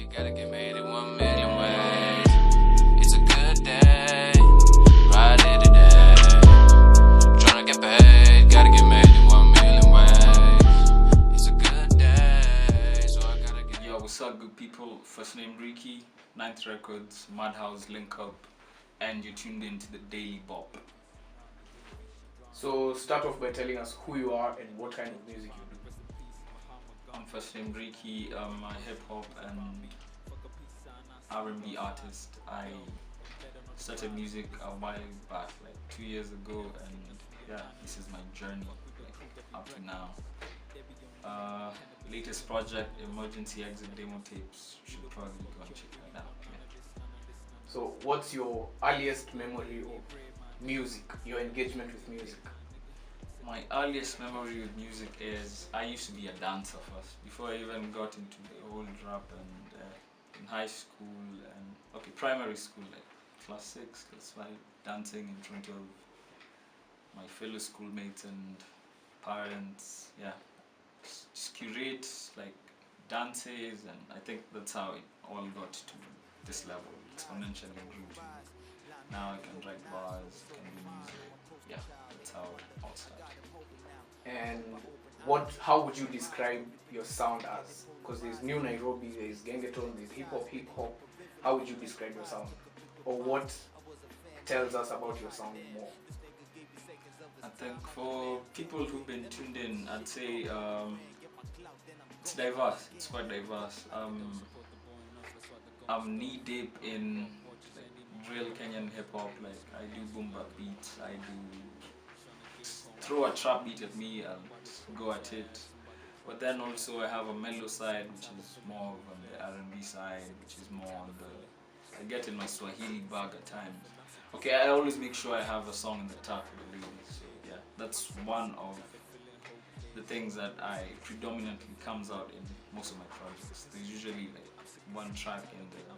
paid, gotta get made in 1,000,000 ways. It's a good day, ride it today. Tryna get paid, gotta get made in 1,000,000 ways. It's a good day, so I gotta get. Yo, what's up, good people? First name Ricky, Ninth Records, MadHouse Link Up, and you're tuned into the Daily Bop. So start off by telling us who you are and what kind of music you do. I'm first name Ricky. I'm a hip hop and R&B artist. I started music a while back, like 2 years ago, and yeah, this is my journey up to now. Latest project, Emergency Exit Demo Tapes. Should probably go and check that out. Yeah. So what's your earliest memory of music, your engagement with music? My earliest memory with music is I used to be a dancer first before I even got into the whole rap, and in high school and primary school, like class 6, class 5, dancing in front of my fellow schoolmates and parents. Yeah, just curate like dances, and I think that's how it all got to this level. Exponentially grew to now I can write bars, can do music. Yeah, that's how it all started. And how would you describe your sound as? Because there's NuNairobi, there's gengeton, there's hip hop. How would you describe your sound? Or what tells us about your sound more? I think for people who've been tuned in, I'd say it's diverse. It's quite diverse. I'm knee deep in like real Kenyan hip hop. Like I do boom bap beats. I do throw a trap beat at me and go at it. But then also I have a mellow side, which is more on the R&B side, which is more on the. I get in my Swahili bag at times. Okay, I always make sure I have a song in the top for the ladies. So yeah, that's one of the things that I predominantly comes out in most of my projects. There's usually like one track in there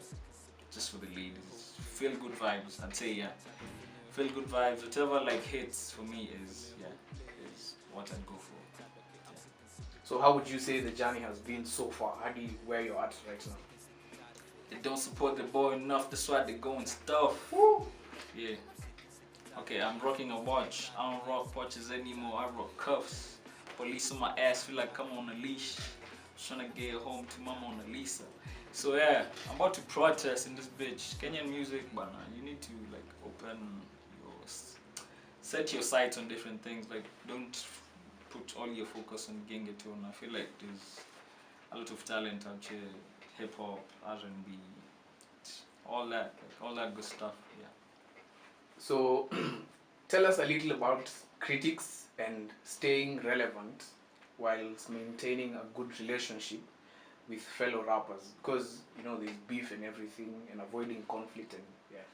just for the ladies. Feel good vibes, I'd say, yeah. Feel good vibes, whatever like hits for me is what I'd go for. Yeah. So how would you say the journey has been so far? Where you're at right now? They don't support the boy enough, that's why they go and stuff. Woo! Yeah. Okay, I'm rocking a watch. I don't rock watches anymore, I rock cuffs. Police on my ass, feel like I'm on a leash. Trying to get home to mama on Lisa. So yeah, I'm about to protest in this bitch. Kenyan music, but you need to like open set your sights on different things. Like don't put all your focus on gengeton. I feel like there's a lot of talent out here, hip hop, R&B, all that good stuff. Yeah. So tell us a little about critics and staying relevant whilst maintaining a good relationship with fellow rappers, because there's beef and everything, and avoiding conflict, and yeah.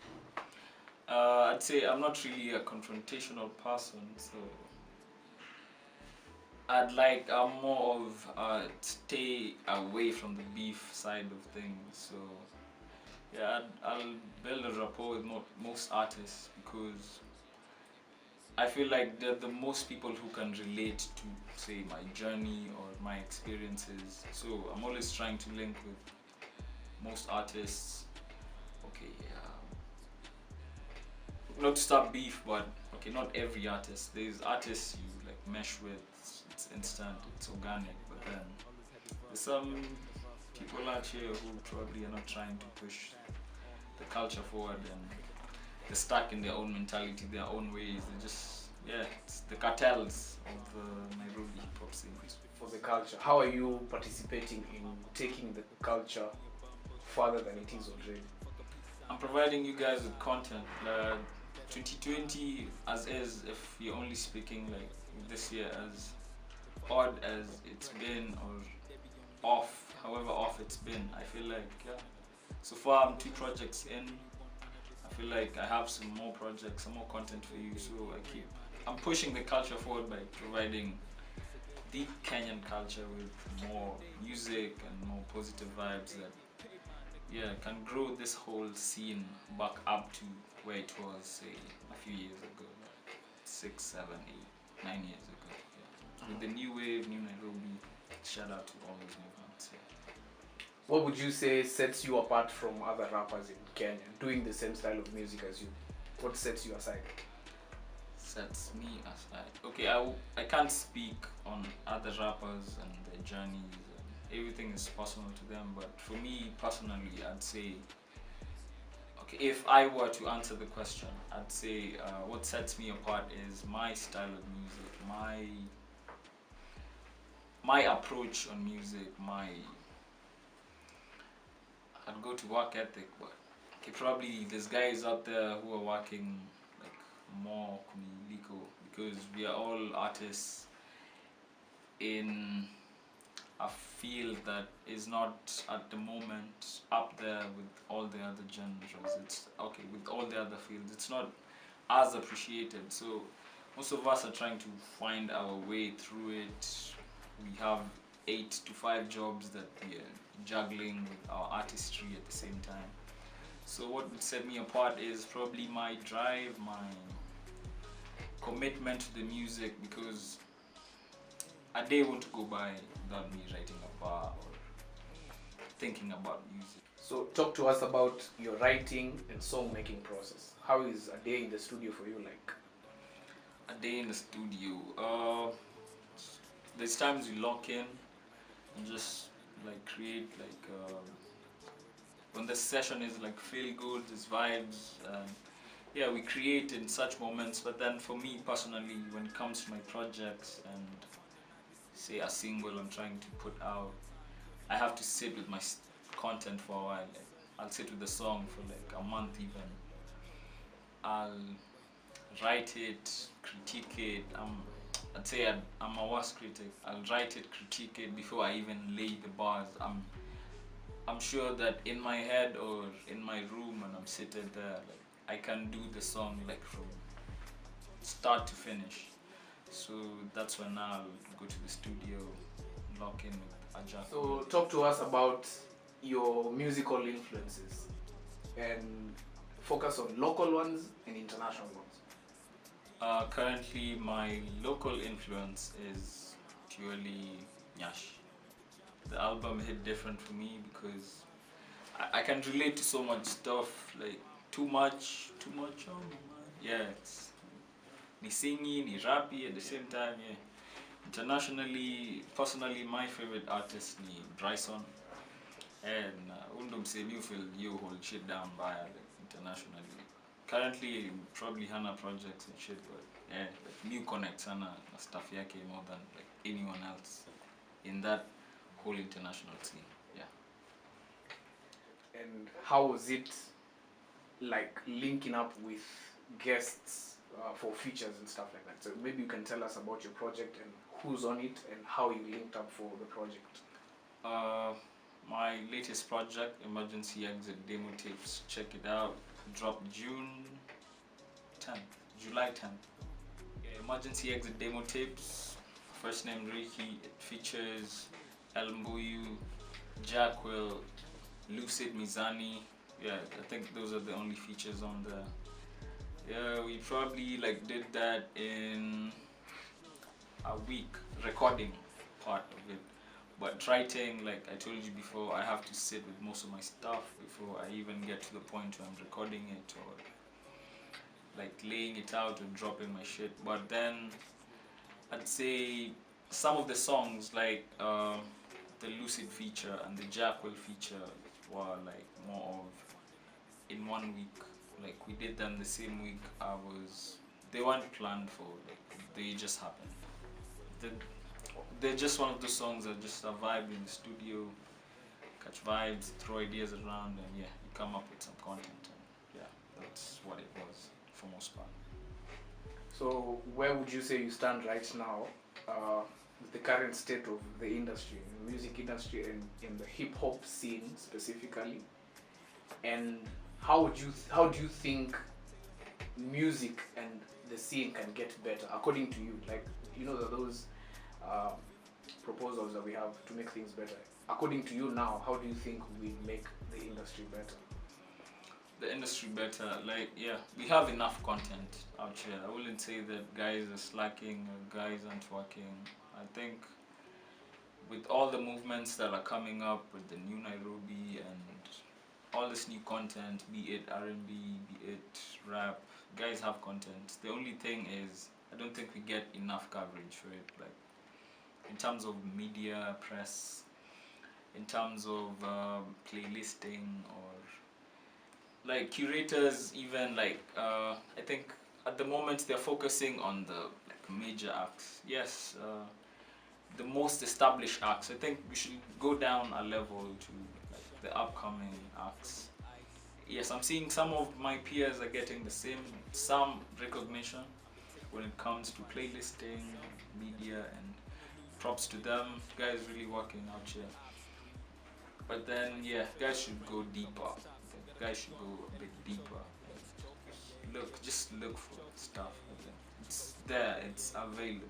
I'd say I'm not really a confrontational person, so I'm more of stay away from the beef side of things. So yeah, I'll build a rapport with most artists because I feel like they're the most people who can relate to, say, my journey or my experiences. So I'm always trying to link with most artists. Okay, not to start beef, but okay, not every artist. There's artists you like mesh with. It's instant, it's organic. But then there's some people out here who probably are not trying to push the culture forward, and they're stuck in their own mentality, their own ways. They just, it's the cartels of the Nairobi hip hop scene. For the culture, how are you participating in taking the culture further than it is already? I'm providing you guys with content. 2020 as is, if you're only speaking like this year, as odd as it's been or off, however off it's been, I feel like so far I'm 2 projects in. I feel like I have some more projects, some more content for you, so I'm pushing the culture forward by providing deep Kenyan culture with more music and more positive vibes that can grow this whole scene back up to where it was, say, a few years ago, 6, 7, 8, 9 years ago. Yeah. With the new wave, NuNairobi, shout out to all those movements. Yeah. what would you say sets you apart from other rappers in Kenya doing the same style of music as you? What sets you aside? Sets me aside. Okay, I can't speak on other rappers and their journeys. Everything is personal to them, but for me personally, I'd say, okay, if I were to answer the question, I'd say what sets me apart is my style of music, my approach on music, I'd go to work ethic, but okay, probably there's guys out there who are working like more kuniliko, because we are all artists in a field that is not at the moment up there with all the other genres. It's okay with all the other fields. It's not as appreciated. So most of us are trying to find our way through it. We have 8 to 5 jobs that we are juggling with our artistry at the same time. So what would set me apart is probably my drive, my commitment to the music, because a day won't go by without me writing a bar or thinking about music. So talk to us about your writing and song making process. How is a day in the studio for you like? A day in the studio, there's times we lock in and just like create like when the session is like feel good, there's vibes, and yeah, we create in such moments. But then for me personally, when it comes to my projects and say a single I'm trying to put out, I have to sit with my content for a while. Like, I'll sit with the song for like a month even. I'll write it, critique it. I'd say I'm a worst critic. I'll write it, critique it before I even lay the bars. I'm sure that in my head or in my room when I'm sitting there, like I can do the song like from start to finish. So that's when I'll go to the studio, lock in with a jack. So talk to us about your musical influences and focus on local ones and international ones. Currently, my local influence is purely Nyash. The album hit different for me because I can relate to so much stuff, like too much, oh my mind. Yeah, it's ni singing, ni rappy at the same time, yeah. Internationally, personally, my favorite artist ni Bryson. And undom say you feel you hold shit down by like, internationally. Currently, probably Hana projects and shit, but yeah, like new connects Hana stuff yake more than like anyone else in that whole international scene. Yeah. And how was it like linking up with guests for features and stuff like that? So maybe you can tell us about your project and who's on it and how you linked up for the project. My latest project, Emergency Exit Demo Tapes, check it out. Dropped July 10th. Yeah, Emergency Exit Demo Tapes, first name Ricky. It features El Mbuyu, Jackwell, Lucid Mizani. Yeah, I think those are the only features on there. Yeah, we probably like did that in a week, recording part of it. But writing, like I told you before, I have to sit with most of my stuff before I even get to the point where I'm recording it or like laying it out and dropping my shit. But then I'd say some of the songs like the Lucid feature and the Jackwell feature were like more of in 1 week. Like we did them the same week. They weren't planned for, like they just happened. They're just one of the songs that just are vibe in the studio, catch vibes, throw ideas around, and yeah, you come up with some content. And yeah, that's what it was for most part. So where would you say you stand right now with the current state of the industry, the music industry and in the hip hop scene specifically? And how do you think music and the scene can get better according to you? Like, you know, those proposals that we have to make things better. According to you now, how do you think we make the industry better? The industry better, like yeah, we have enough content out here. I wouldn't say that guys are slacking or guys aren't working. I think with all the movements that are coming up with the new Nairobi and all this new content, be it R&B, be it rap, guys have content. The only thing is, I don't think we get enough coverage for it, like in terms of media, press, in terms of playlisting, or like curators, even like I think at the moment they're focusing on the like major acts. Yes, the most established acts. I think we should go down a level to like the upcoming acts. Yes, I'm seeing some of my peers are getting the some recognition when it comes to playlisting, media, and props to them. Guys really working out here. But then yeah, guys should go deeper. I think guys should go a bit deeper. Just look for stuff. I think it's there. It's available.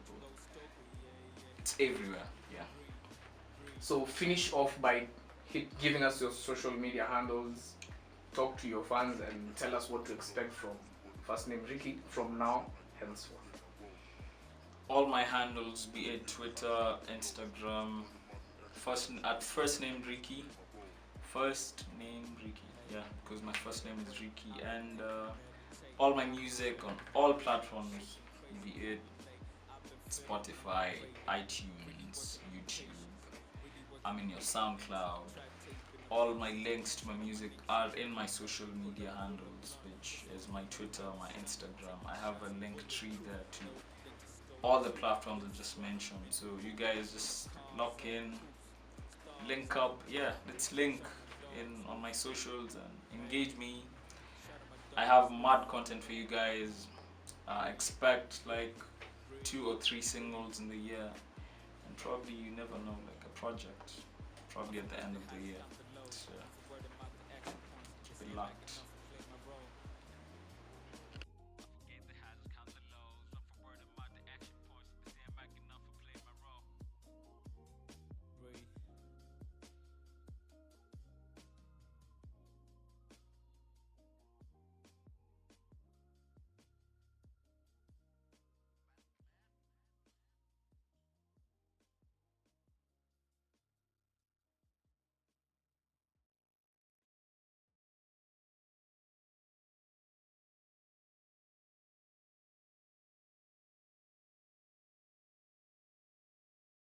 It's everywhere. Yeah. So finish off by giving us your social media handles, talk to your fans, and tell us what to expect from first name Ricky from now henceforth. All my handles, be it Twitter, Instagram, first name Ricky. First name Ricky. Yeah, because my first name is Ricky, and all my music on all platforms, be it Spotify, iTunes, YouTube. I'm in your SoundCloud. All my links to my music are in my social media handles, which is my Twitter, my Instagram. I have a link tree there too. All the platforms I just mentioned. So you guys just lock in, link up. Yeah, let's link in on my socials and engage me. I have mad content for you guys. Expect like 2 or 3 singles in the year, and probably, you never know, like a project probably at the end of the year. So keep it locked.